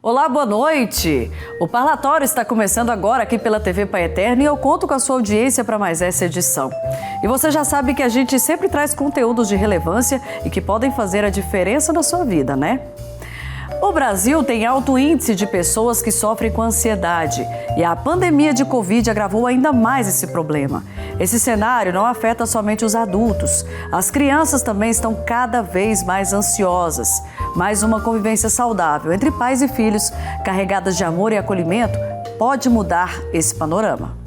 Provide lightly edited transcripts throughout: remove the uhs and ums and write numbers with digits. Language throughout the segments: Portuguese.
Olá, boa noite! O Parlatório está começando agora aqui pela TV Pai Eterno e eu conto com a sua audiência para mais essa edição. E você já sabe que a gente sempre traz conteúdos de relevância e que podem fazer a diferença na sua vida, né? O Brasil tem alto índice de pessoas que sofrem com ansiedade e a pandemia de Covid agravou ainda mais esse problema. Esse cenário não afeta somente os adultos. As crianças também estão cada vez mais ansiosas. Mas uma convivência saudável entre pais e filhos, carregadas de amor e acolhimento, pode mudar esse panorama.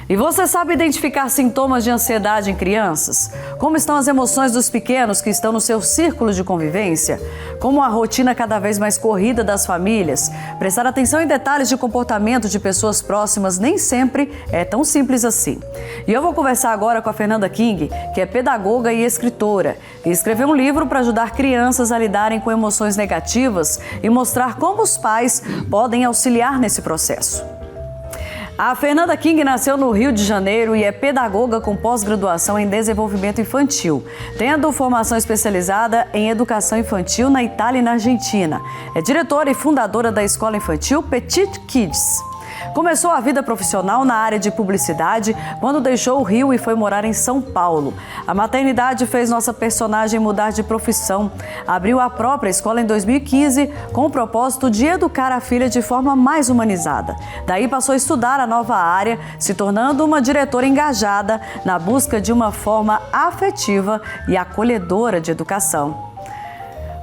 E você sabe identificar sintomas de ansiedade em crianças? Como estão as emoções dos pequenos que estão no seu círculo de convivência? Como a rotina cada vez mais corrida das famílias? Prestar atenção em detalhes de comportamento de pessoas próximas nem sempre é tão simples assim. E eu vou conversar agora com a Fernanda King, que é pedagoga e escritora, e escreveu um livro para ajudar crianças a lidarem com emoções negativas e mostrar como os pais podem auxiliar nesse processo. A Fernanda King nasceu no Rio de Janeiro e é pedagoga com pós-graduação em desenvolvimento infantil, tendo formação especializada em educação infantil na Itália e na Argentina. É diretora e fundadora da escola infantil Petit Kids. Começou a vida profissional na área de publicidade quando deixou o Rio e foi morar em São Paulo. A maternidade fez nossa personagem mudar de profissão. Abriu a própria escola em 2015 com o propósito de educar a filha de forma mais humanizada. Daí passou a estudar a nova área, se tornando uma diretora engajada na busca de uma forma afetiva e acolhedora de educação.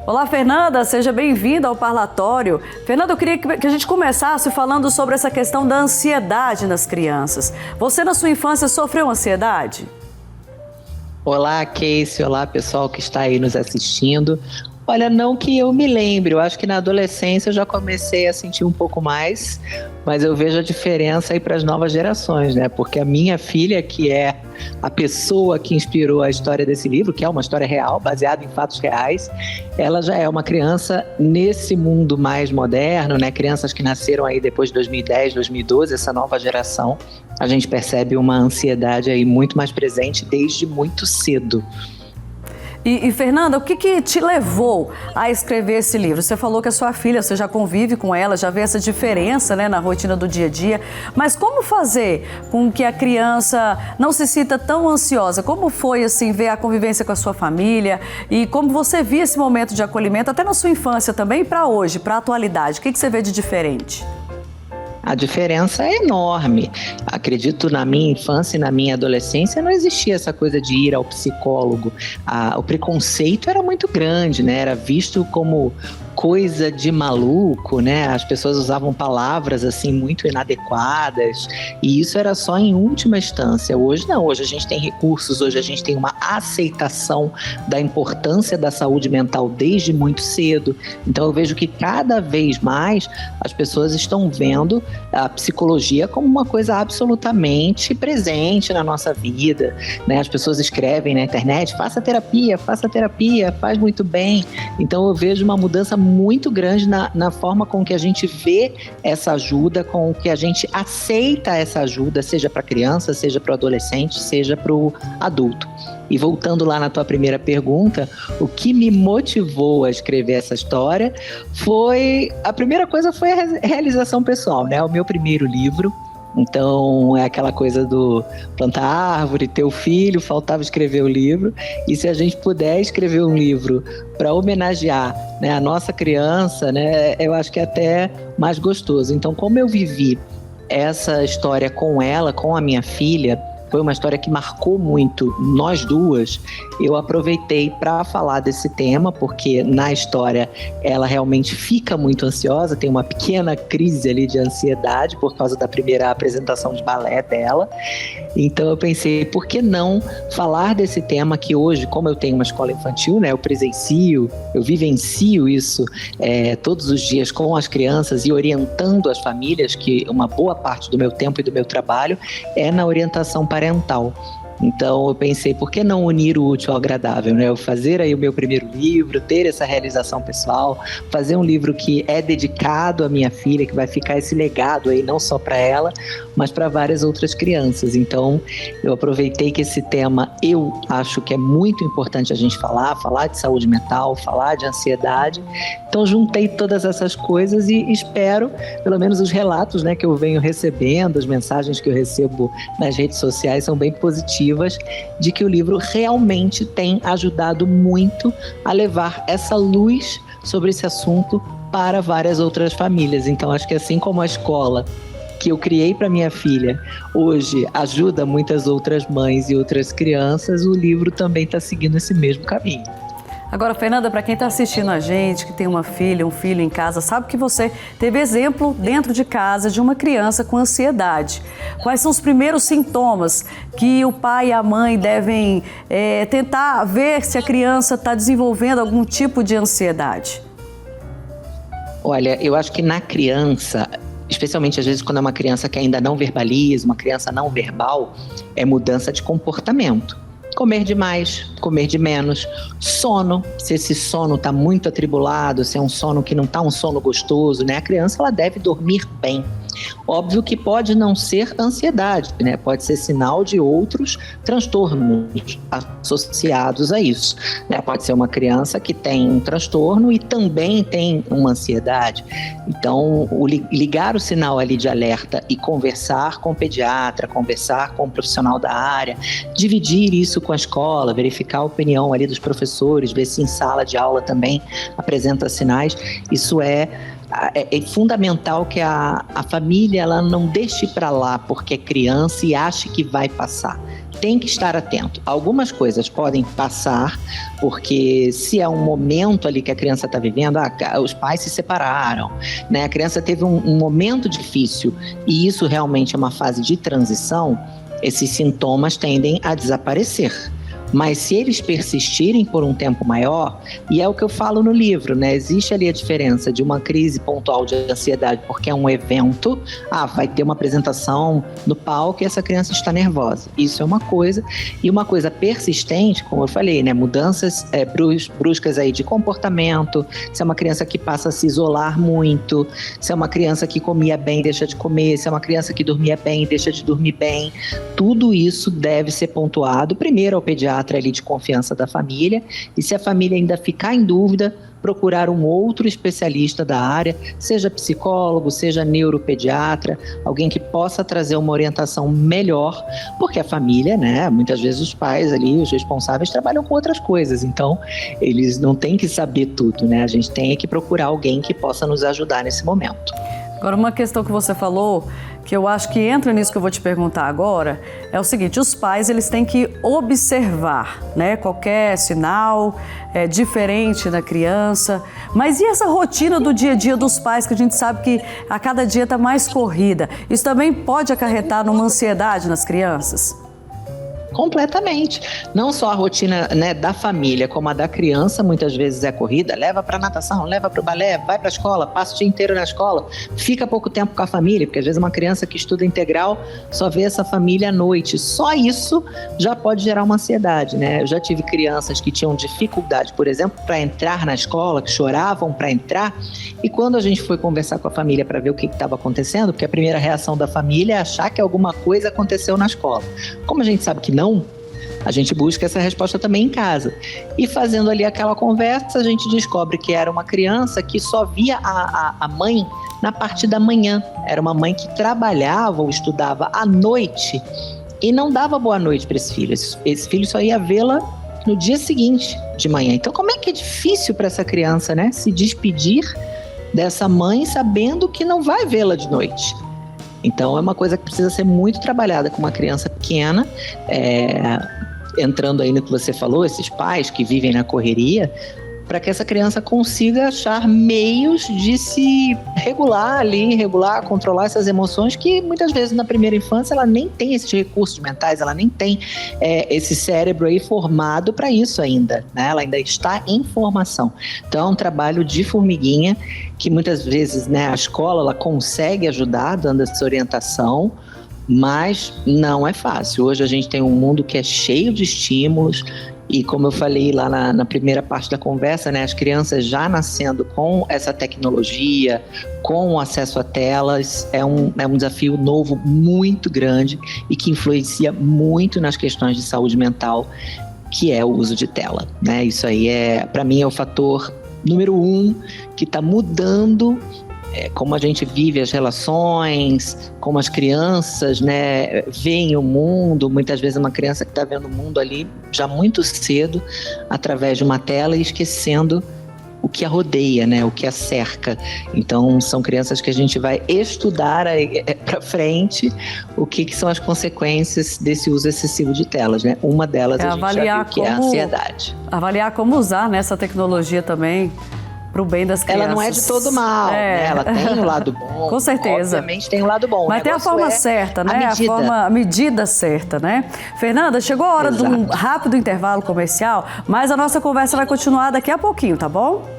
Olá, Fernanda, seja bem-vinda ao Parlatório. Fernanda, eu queria que a gente começasse falando sobre essa questão da ansiedade nas crianças. Você, na sua infância, sofreu ansiedade? Olá, Casey. Olá, pessoal que está aí nos assistindo. Olha, não que eu me lembre, eu acho que na adolescência eu já comecei a sentir um pouco mais, mas eu vejo a diferença aí para as novas gerações, né? Porque a minha filha, que é a pessoa que inspirou a história desse livro, que é uma história real, baseada em fatos reais, ela já é uma criança nesse mundo mais moderno, né? Crianças que nasceram aí depois de 2010, 2012, essa nova geração, a gente percebe uma ansiedade aí muito mais presente desde muito cedo. E Fernanda, o que te levou a escrever esse livro? Você falou que a sua filha, você já convive com ela, já vê essa diferença, né, na rotina do dia a dia. Mas como fazer com que a criança não se sinta tão ansiosa? Como foi, assim, ver a convivência com a sua família? E como você via esse momento de acolhimento, até na sua infância também, e para hoje, para a atualidade? O que você vê de diferente? A diferença é enorme. Acredito, na minha infância e na minha adolescência não existia essa coisa de ir ao psicólogo. O preconceito era muito grande, né? Era visto como coisa de maluco, né? As pessoas usavam palavras assim muito inadequadas e isso era só em última instância. Hoje não, hoje a gente tem recursos, hoje a gente tem uma aceitação da importância da saúde mental desde muito cedo. Então eu vejo que cada vez mais as pessoas estão vendo a psicologia como uma coisa absolutamente presente na nossa vida, né? As pessoas escrevem na internet, faça terapia, faz muito bem. Então eu vejo uma mudança muito grande na forma com que a gente vê essa ajuda, com que a gente aceita essa ajuda, seja para criança, seja para o adolescente, seja para o adulto. E voltando lá na tua primeira pergunta, o que me motivou a escrever essa história a primeira coisa foi a realização pessoal, né? O meu primeiro livro. Então, é aquela coisa do plantar árvore, ter o filho, faltava escrever o livro. E se a gente puder escrever um livro para homenagear, né, a nossa criança, né, eu acho que é até mais gostoso. Então, como eu vivi essa história com ela, com a minha filha, foi uma história que marcou muito nós duas. Eu aproveitei para falar desse tema, porque na história ela realmente fica muito ansiosa, tem uma pequena crise ali de ansiedade por causa da primeira apresentação de balé dela. Então eu pensei, por que não falar desse tema que hoje, como eu tenho uma escola infantil, né, eu presencio, eu vivencio isso todos os dias com as crianças e orientando as famílias, que uma boa parte do meu tempo e do meu trabalho é na orientação parental. Então eu pensei, por que não unir o útil ao agradável, né? Eu fazer aí o meu primeiro livro, ter essa realização pessoal, fazer um livro que é dedicado à minha filha, que vai ficar esse legado aí não só para ela, mas para várias outras crianças. Então eu aproveitei que esse tema eu acho que é muito importante a gente falar de saúde mental, falar de ansiedade. Então juntei todas essas coisas e espero, pelo menos os relatos, né, que eu venho recebendo, as mensagens que eu recebo nas redes sociais são bem positivas, de que o livro realmente tem ajudado muito a levar essa luz sobre esse assunto para várias outras famílias. Então acho que assim como a escola que eu criei para minha filha hoje ajuda muitas outras mães e outras crianças, o livro também está seguindo esse mesmo caminho. Agora, Fernanda, para quem está assistindo a gente, que tem uma filha, um filho em casa, sabe que você teve exemplo dentro de casa de uma criança com ansiedade. Quais são os primeiros sintomas que o pai e a mãe devem tentar ver se a criança está desenvolvendo algum tipo de ansiedade? Olha, eu acho que na criança, especialmente às vezes quando é uma criança que ainda não verbaliza, uma criança não verbal, é mudança de comportamento. Comer demais, comer de menos, sono, se esse sono está muito atribulado, se é um sono que não está um sono gostoso, né? A criança ela deve dormir bem. Óbvio que pode não ser ansiedade, né? Pode ser sinal de outros transtornos associados a isso, né? Pode ser uma criança que tem um transtorno e também tem uma ansiedade. Então, ligar o sinal ali de alerta e conversar com o pediatra, conversar com o profissional da área, dividir isso com a escola, verificar a opinião ali dos professores, ver se em sala de aula também apresenta sinais, isso é fundamental que a família ela não deixe para lá porque é criança e ache que vai passar. Tem que estar atento. Algumas coisas podem passar, porque se é um momento ali que a criança está vivendo, os pais se separaram, né? A criança teve um momento difícil e isso realmente é uma fase de transição, esses sintomas tendem a desaparecer. Mas se eles persistirem por um tempo maior, e é o que eu falo no livro, né? Existe ali a diferença de uma crise pontual de ansiedade, porque é um evento, vai ter uma apresentação no palco e essa criança está nervosa. Isso é uma coisa. E uma coisa persistente, como eu falei, né? Mudanças bruscas aí de comportamento, se é uma criança que passa a se isolar muito, se é uma criança que comia bem, deixa de comer, se é uma criança que dormia bem, deixa de dormir bem, tudo isso deve ser pontuado primeiro ao pediatra ali de confiança da família, e se a família ainda ficar em dúvida, procurar um outro especialista da área, seja psicólogo, seja neuropediatra, alguém que possa trazer uma orientação melhor, porque a família, né, muitas vezes os pais ali, os responsáveis trabalham com outras coisas, então eles não têm que saber tudo, né, a gente tem que procurar alguém que possa nos ajudar nesse momento. Agora, uma questão que você falou, que eu acho que entra nisso que eu vou te perguntar agora, é o seguinte: os pais eles têm que observar, né, qualquer sinal diferente na criança. Mas e essa rotina do dia a dia dos pais, que a gente sabe que a cada dia está mais corrida? Isso também pode acarretar numa ansiedade nas crianças? Completamente. Não só a rotina, né, da família, como a da criança, muitas vezes é corrida, leva para natação, leva para o balé, vai para a escola, passa o dia inteiro na escola, fica pouco tempo com a família, porque às vezes uma criança que estuda integral só vê essa família à noite. Só isso já pode gerar uma ansiedade, né? Eu já tive crianças que tinham dificuldade, por exemplo, para entrar na escola, que choravam para entrar, e quando a gente foi conversar com a família para ver o que estava acontecendo, porque a primeira reação da família é achar que alguma coisa aconteceu na escola. Como a gente sabe que não, a gente busca essa resposta também em casa. E fazendo ali aquela conversa, a gente descobre que era uma criança que só via a mãe na parte da manhã. Era uma mãe que trabalhava ou estudava à noite e não dava boa noite para esse filho. Esse filho só ia vê-la no dia seguinte de manhã. Então, como é que é difícil para essa criança, né, se despedir dessa mãe sabendo que não vai vê-la de noite? Então, é uma coisa que precisa ser muito trabalhada com uma criança pequena. Entrando aí no que você falou, esses pais que vivem na correria, para que essa criança consiga achar meios de se regular ali, controlar essas emoções que muitas vezes na primeira infância ela nem tem esses recursos mentais, ela nem tem esse cérebro aí formado para isso ainda, né? Ela ainda está em formação. Então é um trabalho de formiguinha que muitas vezes, né, a escola ela consegue ajudar dando essa orientação, mas não é fácil. Hoje a gente tem um mundo que é cheio de estímulos e, como eu falei lá na primeira parte da conversa, né, as crianças já nascendo com essa tecnologia, com o acesso a telas, é um desafio novo muito grande e que influencia muito nas questões de saúde mental, que é o uso de tela, né? Isso aí para mim, é o fator número 1 que está mudando como a gente vive as relações, como as crianças, né, veem o mundo. Muitas vezes uma criança que está vendo o mundo ali já muito cedo, através de uma tela, e esquecendo o que a rodeia, né, o que a cerca. Então, são crianças que a gente vai estudar para frente o que são as consequências desse uso excessivo de telas, né? Uma delas a gente já viu, que é a ansiedade. Avaliar como usar, né, essa tecnologia também para o bem das crianças. Ela não é de todo mal, né? Ela tem o lado bom. Com certeza. Obviamente tem o lado bom. Mas tem a forma certa, né? A medida certa, né? Fernanda, chegou a hora de um rápido intervalo comercial, mas a nossa conversa vai continuar daqui a pouquinho, tá bom?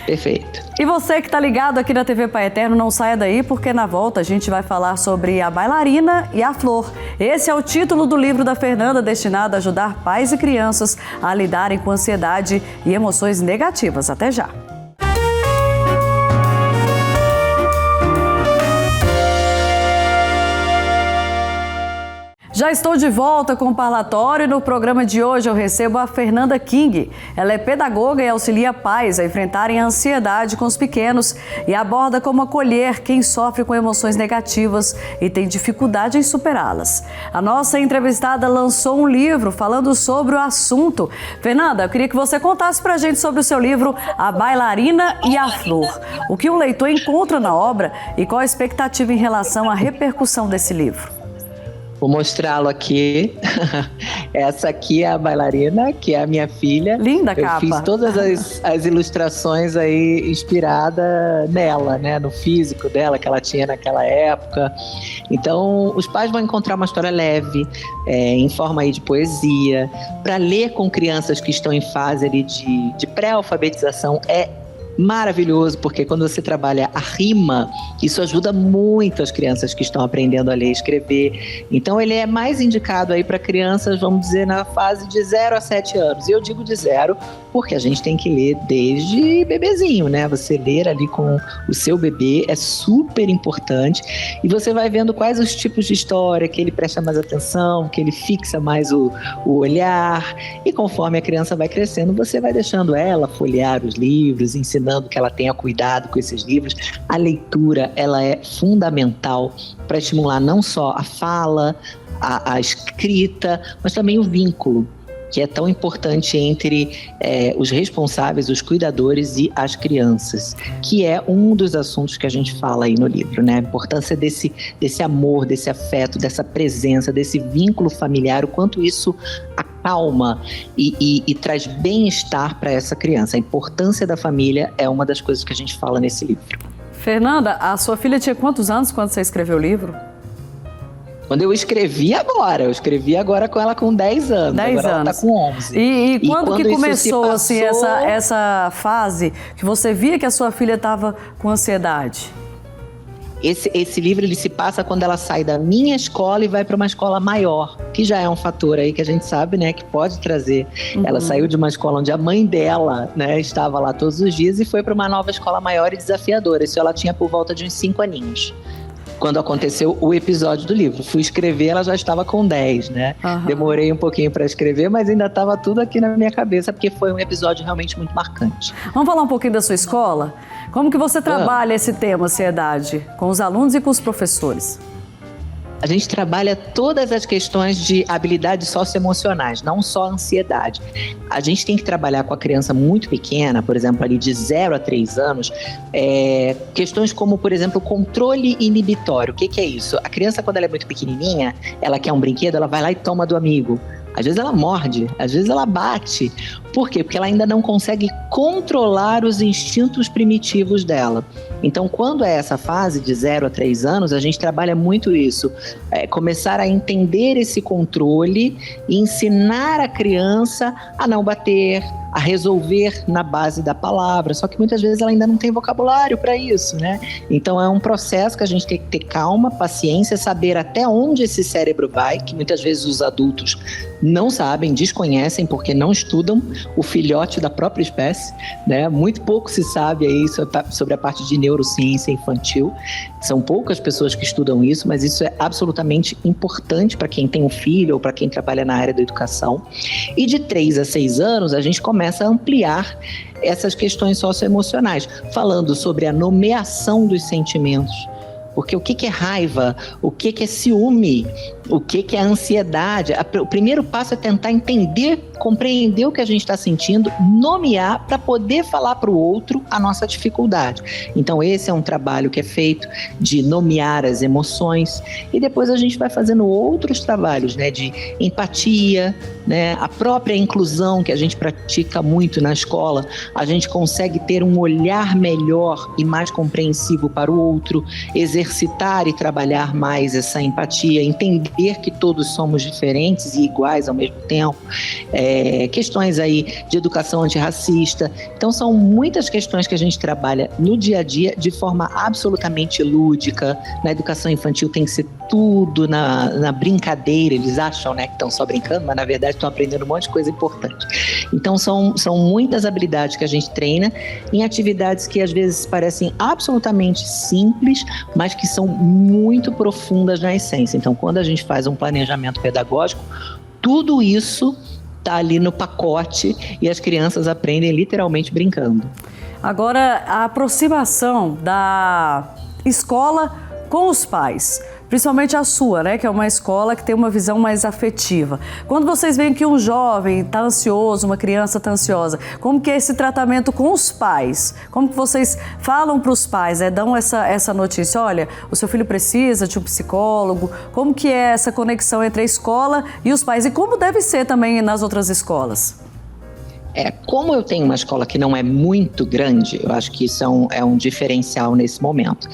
Perfeito. E você que está ligado aqui na TV Pai Eterno, não saia daí, porque na volta a gente vai falar sobre a bailarina e a flor. Esse é o título do livro da Fernanda, destinado a ajudar pais e crianças a lidarem com ansiedade e emoções negativas. Até já! Já estou de volta com o Parlatório e no programa de hoje eu recebo a Fernanda King. Ela é pedagoga e auxilia pais a enfrentarem a ansiedade com os pequenos e aborda como acolher quem sofre com emoções negativas e tem dificuldade em superá-las. A nossa entrevistada lançou um livro falando sobre o assunto. Fernanda, eu queria que você contasse pra gente sobre o seu livro A Bailarina e a Flor. O que o leitor encontra na obra e qual a expectativa em relação à repercussão desse livro? Vou mostrá-lo aqui. Essa aqui é a bailarina, que é a minha filha. Linda capa. Eu fiz todas as ilustrações aí inspirada nela, né? No físico dela, que ela tinha naquela época. Então, os pais vão encontrar uma história leve, em forma aí de poesia, para ler com crianças que estão em fase ali de pré-alfabetização. É maravilhoso, porque quando você trabalha a rima, isso ajuda muito as crianças que estão aprendendo a ler e escrever. Então ele é mais indicado aí para crianças, vamos dizer, na fase de 0 a 7 anos. E eu digo de 0 porque a gente tem que ler desde bebezinho, né? Você ler ali com o seu bebê é super importante e você vai vendo quais os tipos de história que ele presta mais atenção, que ele fixa mais o olhar, e conforme a criança vai crescendo, você vai deixando ela folhear os livros, ensinando que ela tenha cuidado com esses livros. A leitura, ela é fundamental para estimular não só a fala, a escrita, mas também o vínculo, que é tão importante entre os responsáveis, os cuidadores e as crianças, que é um dos assuntos que a gente fala aí no livro, né? A importância desse amor, desse afeto, dessa presença, desse vínculo familiar, o quanto isso acalma e traz bem-estar para essa criança. A importância da família é uma das coisas que a gente fala nesse livro. Fernanda, a sua filha tinha quantos anos quando você escreveu o livro? Quando eu escrevi agora com ela com 10 anos. 10 agora anos. Ela tá com 11. E quando que começou assim, essa fase que você via que a sua filha estava com ansiedade? Esse livro ele se passa quando ela sai da minha escola e vai para uma escola maior, que já é um fator aí que a gente sabe, né, que pode trazer. Ela saiu de uma escola onde a mãe dela, né, estava lá todos os dias e foi para uma nova escola maior e desafiadora. Isso ela tinha por volta de uns 5 aninhos. Quando aconteceu o episódio do livro. Fui escrever, ela já estava com 10, né? Demorei um pouquinho para escrever, mas ainda estava tudo aqui na minha cabeça, porque foi um episódio realmente muito marcante. Vamos falar um pouquinho da sua escola? Como que você trabalha esse tema, ansiedade, com os alunos e com os professores? A gente trabalha todas as questões de habilidades socioemocionais, não só ansiedade. A gente tem que trabalhar com a criança muito pequena, por exemplo, ali de 0 a 3 anos, questões como, por exemplo, controle inibitório. O que é isso? A criança, quando ela é muito pequenininha, ela quer um brinquedo, ela vai lá e toma do amigo. Às vezes ela morde, às vezes ela bate. Por quê? Porque ela ainda não consegue controlar os instintos primitivos dela. Então, quando é essa fase de 0 a 3 anos, a gente trabalha muito isso. Começar a entender esse controle e ensinar a criança a não bater, a resolver na base da palavra, só que muitas vezes ela ainda não tem vocabulário para isso, né? Então é um processo que a gente tem que ter calma, paciência, saber até onde esse cérebro vai, que muitas vezes os adultos não sabem, desconhecem porque não estudam o filhote da própria espécie, né? Muito pouco se sabe aí sobre a parte de neurociência infantil. São poucas pessoas que estudam isso, mas isso é absolutamente importante para quem tem um filho ou para quem trabalha na área da educação. E de 3 a 6 anos, a gente começa a ampliar essas questões socioemocionais, falando sobre a nomeação dos sentimentos. Porque o que é raiva? O que é ciúme? O que é ansiedade? O primeiro passo é tentar entender, compreender o que a gente está sentindo, nomear para poder falar para o outro a nossa dificuldade. Então esse é um trabalho que é feito de nomear as emoções e depois a gente vai fazendo outros trabalhos, né, de empatia, né, a própria inclusão que a gente pratica muito na escola. A gente consegue ter um olhar melhor e mais compreensivo para o outro, exercitar e trabalhar mais essa empatia, entender que todos somos diferentes e iguais ao mesmo tempo, questões aí de educação antirracista. Então são muitas questões que a gente trabalha no dia a dia de forma absolutamente lúdica. Na educação infantil tem que ser tudo na brincadeira. Eles acham, né, que estão só brincando, mas na verdade estão aprendendo um monte de coisa importante. Então são muitas habilidades que a gente treina em atividades que às vezes parecem absolutamente simples, mas que são muito profundas na essência. Então quando a gente faz um planejamento pedagógico, tudo isso está ali no pacote e as crianças aprendem literalmente brincando. Agora, a aproximação da escola com os pais, principalmente a sua, né, que é uma escola que tem uma visão mais afetiva. Quando vocês veem que um jovem está ansioso, uma criança está ansiosa, como que é esse tratamento com os pais? Como que vocês falam para os pais, dão essa notícia, olha, o seu filho precisa de um psicólogo? Como que é essa conexão entre a escola e os pais? E como deve ser também nas outras escolas? Como eu tenho uma escola que não é muito grande, eu acho que isso é um diferencial nesse momento.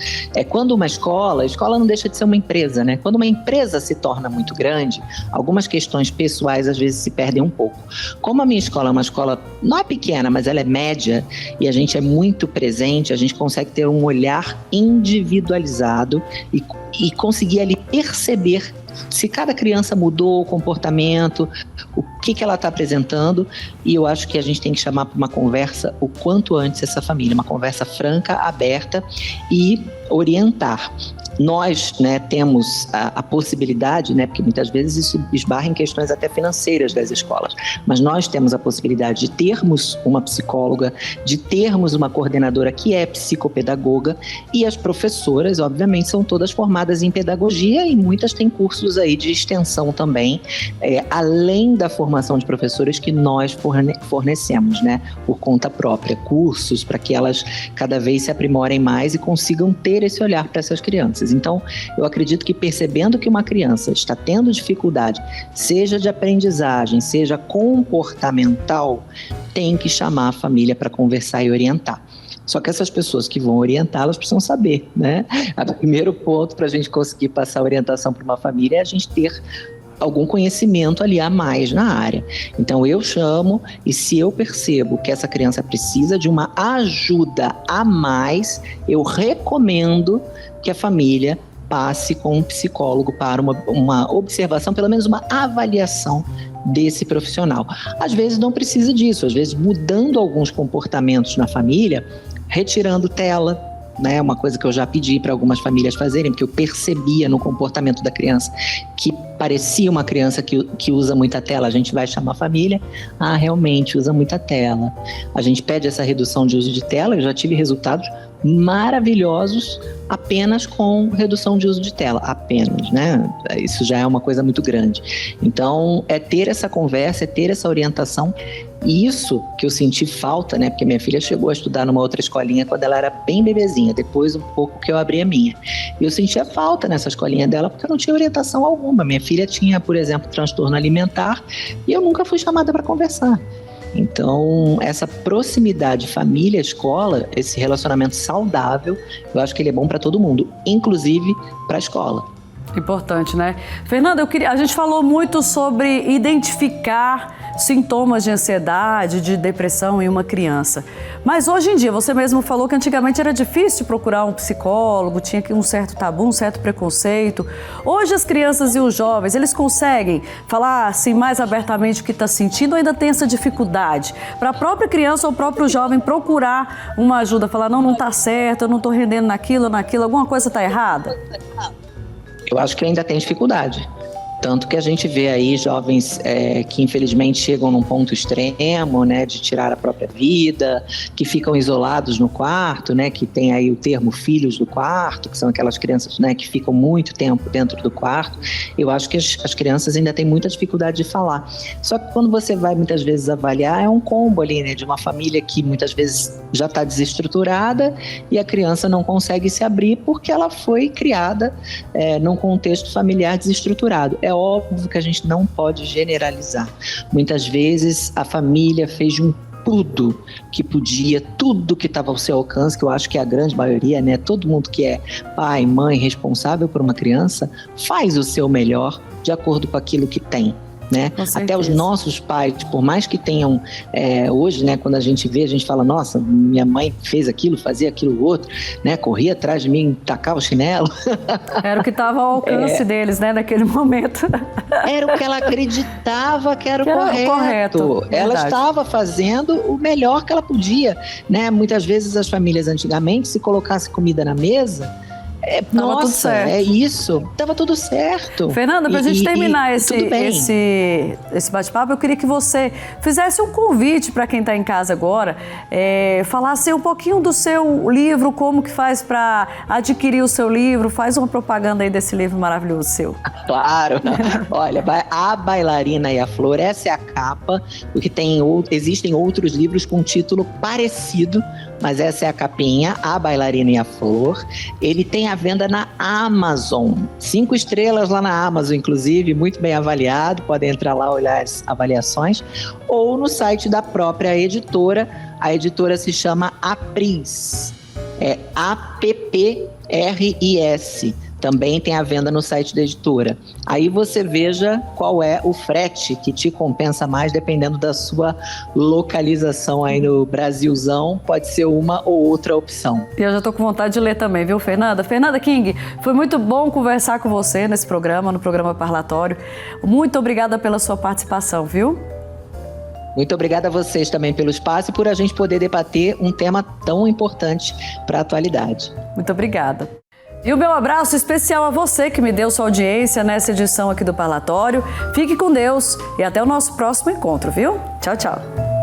Quando a escola não deixa de ser uma empresa, né? Quando uma empresa se torna muito grande, algumas questões pessoais às vezes se perdem um pouco. Como a minha escola é uma escola, não é pequena, mas ela é média, e a gente é muito presente, a gente consegue ter um olhar individualizado e conseguir ali perceber se cada criança mudou o comportamento, o que ela está apresentando, e eu acho que a gente tem que chamar para uma conversa o quanto antes essa família, uma conversa franca, aberta e orientar. Nós, né, temos a possibilidade, né, porque muitas vezes isso esbarra em questões até financeiras das escolas, mas nós temos a possibilidade de termos uma psicóloga, de termos uma coordenadora que é psicopedagoga, e as professoras, obviamente, são todas formadas em pedagogia e muitas têm cursos aí de extensão também, além da formação de professores que nós fornecemos, né, por conta própria, cursos para que elas cada vez se aprimorem mais e consigam ter esse olhar para essas crianças. Então, eu acredito que percebendo que uma criança está tendo dificuldade, seja de aprendizagem, seja comportamental, tem que chamar a família para conversar e orientar. Só que essas pessoas que vão orientá-las precisam saber, né? O primeiro ponto para a gente conseguir passar a orientação para uma família é a gente ter algum conhecimento ali a mais na área. Então eu chamo, e se eu percebo que essa criança precisa de uma ajuda a mais, eu recomendo que a família passe com um psicólogo para uma observação, pelo menos uma avaliação desse profissional. Às vezes não precisa disso, às vezes mudando alguns comportamentos na família, retirando tela, né? Uma coisa que eu já pedi para algumas famílias fazerem, porque eu percebia no comportamento da criança que parecia uma criança que usa muita tela. A gente vai chamar a família, realmente usa muita tela. A gente pede essa redução de uso de tela, eu já tive resultados maravilhosos apenas com redução de uso de tela, apenas, né? Isso já é uma coisa muito grande. Então, é ter essa conversa, é ter essa orientação. E isso que eu senti falta, né? Porque minha filha chegou a estudar numa outra escolinha quando ela era bem bebezinha, depois um pouco que eu abri a minha. E eu sentia falta nessa escolinha dela porque eu não tinha orientação alguma. Minha filha tinha, por exemplo, transtorno alimentar e eu nunca fui chamada para conversar. Então, essa proximidade família-escola, esse relacionamento saudável, eu acho que ele é bom para todo mundo, inclusive para a escola. Importante, né? Fernanda, a gente falou muito sobre identificar sintomas de ansiedade, de depressão em uma criança. Mas hoje em dia, você mesmo falou que antigamente era difícil procurar um psicólogo, tinha um certo tabu, um certo preconceito. Hoje as crianças e os jovens, eles conseguem falar assim mais abertamente o que está sentindo ou ainda tem essa dificuldade? Para a própria criança ou o próprio jovem procurar uma ajuda, falar não está certo, eu não estou rendendo naquilo, alguma coisa está errada? Eu acho que ainda tem dificuldade. Tanto que a gente vê aí jovens que infelizmente chegam num ponto extremo, né, de tirar a própria vida, que ficam isolados no quarto, né, que tem aí o termo filhos do quarto, que são aquelas crianças, né, que ficam muito tempo dentro do quarto. Eu acho que as crianças ainda têm muita dificuldade de falar. Só que quando você vai muitas vezes avaliar, é um combo ali, né, de uma família que muitas vezes já está desestruturada e a criança não consegue se abrir porque ela foi criada num contexto familiar desestruturado. É óbvio que a gente não pode generalizar. Muitas vezes a família fez de tudo que podia, tudo que estava ao seu alcance, que eu acho que é a grande maioria, né? Todo mundo que é pai, mãe, responsável por uma criança, faz o seu melhor de acordo com aquilo que tem. Né? Até os nossos pais, por mais que tenham hoje, né, quando a gente vê, a gente fala, nossa, minha mãe fez aquilo, fazia aquilo outro, né, corria atrás de mim, tacava o chinelo. Era o que estava ao alcance deles, né, naquele momento. Era o que ela acreditava que era o correto. Ela estava fazendo o melhor que ela podia, né? Muitas vezes as famílias antigamente, se colocasse comida na mesa, nossa, é isso, tava tudo certo. Fernanda, pra gente terminar esse bate-papo, eu queria que você fizesse um convite para quem está em casa agora, falasse um pouquinho do seu livro, como que faz para adquirir o seu livro, faz uma propaganda aí desse livro maravilhoso seu. Claro, olha, A Bailarina e a Flor, essa é a capa, porque existem outros livros com título parecido, mas essa é a capinha, A Bailarina e a Flor. Ele tem a venda na Amazon, 5 estrelas lá na Amazon, inclusive, muito bem avaliado, podem entrar lá olhar as avaliações, ou no site da própria editora. A editora se chama Apris, APPRIS. Também tem a venda no site da editora. Aí você veja qual é o frete que te compensa mais, dependendo da sua localização aí no Brasilzão. Pode ser uma ou outra opção. E eu já tô com vontade de ler também, viu, Fernanda? Fernanda King, foi muito bom conversar com você nesse programa, no programa Parlatório. Muito obrigada pela sua participação, viu? Muito obrigada a vocês também pelo espaço e por a gente poder debater um tema tão importante para a atualidade. Muito obrigada. E o meu abraço especial a você que me deu sua audiência nessa edição aqui do Parlatório. Fique com Deus e até o nosso próximo encontro, viu? Tchau, tchau.